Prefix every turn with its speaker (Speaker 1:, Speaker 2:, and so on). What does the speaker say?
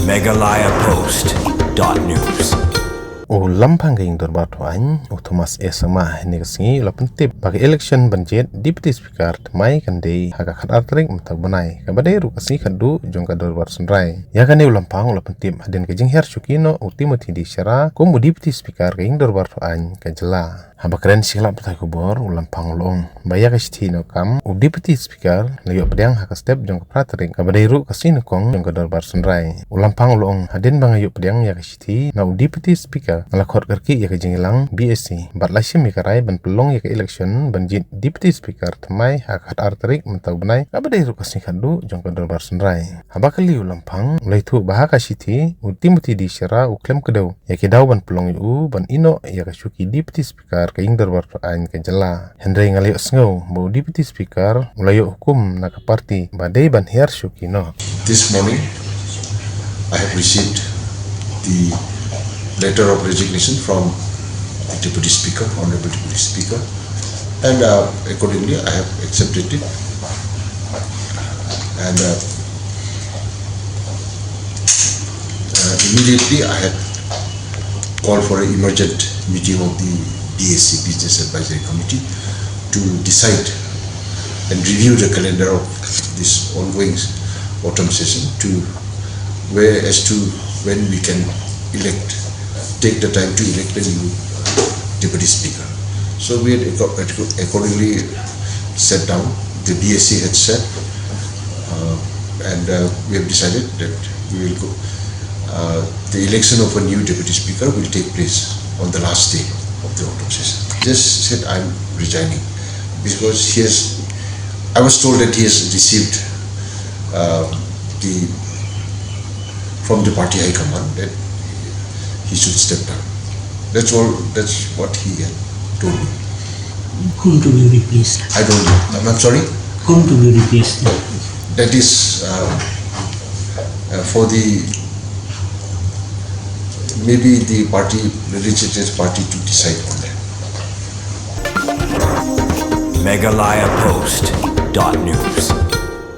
Speaker 1: MeghalayaPost.news.
Speaker 2: Lamphang Ïing Dorbar Hadien, Thomas Esama Negasni Lapentip bagi election Jied Deputy Speaker Mai Kandei Hakakat Tarik Mtabanai Kabade Rukasni Kadu Jongka Dorbar Sunrai Yakane Lamphang Lapentip Hadien Kejing Her Shukino Timothy di Shira Kumu Deputy Speaker Ïing Dorbar Hadien Kajela Habakren silap petai kubor Lamphang long Baya Iehkam kam Deputy Speaker Layok pedang Hakastep Jongka Pratering Kabade Rukasni Kong Jongka Dorbar Sunrai Lamphang long Hadien Bangayuk pedang Yakishti Na Deputy Speaker Ngalakot kerki ya kejingilang BSC Batlasim mikarai ban pelong ya ke election ban Jied Deputy Speaker Tamai hakat arterik mentau benai kabadai rukasni kadu jongka Dorbar Sunrai habakali Lamphang laitu bahaka siti Timothy di Shira uklem kedau ya ke dau ban pelong yu ban ino ya ke syuki Deputy Speaker ke Ïing Dorbar Hadien ke jela Henry ngalayok sengau bau Deputy Speaker mulayok hukum nak parti badai ban her syuki no.
Speaker 3: This morning I have received the letter of resignation from the Deputy Speaker, Honorable Deputy Speaker, and accordingly I have accepted it. And immediately I had called for an emergent meeting of the BSC Business Advisory Committee to decide and review the calendar of this ongoing autumn session as to when we can take the time to elect a new Deputy Speaker. So we had accordingly sat down, the BSC had said, and we have decided that we will go. The election of a new Deputy Speaker will take place on the last day of the autumn session. Just said I'm resigning because I was told that he has received from the party high command that he should step down. That's all. That's what he had told me.
Speaker 4: Whom to be replaced?
Speaker 3: I don't know. I'm sorry.
Speaker 4: Whom to be replaced?
Speaker 3: That is for maybe the party, the legislative party, to decide on that.
Speaker 1: MeghalayaPost.news.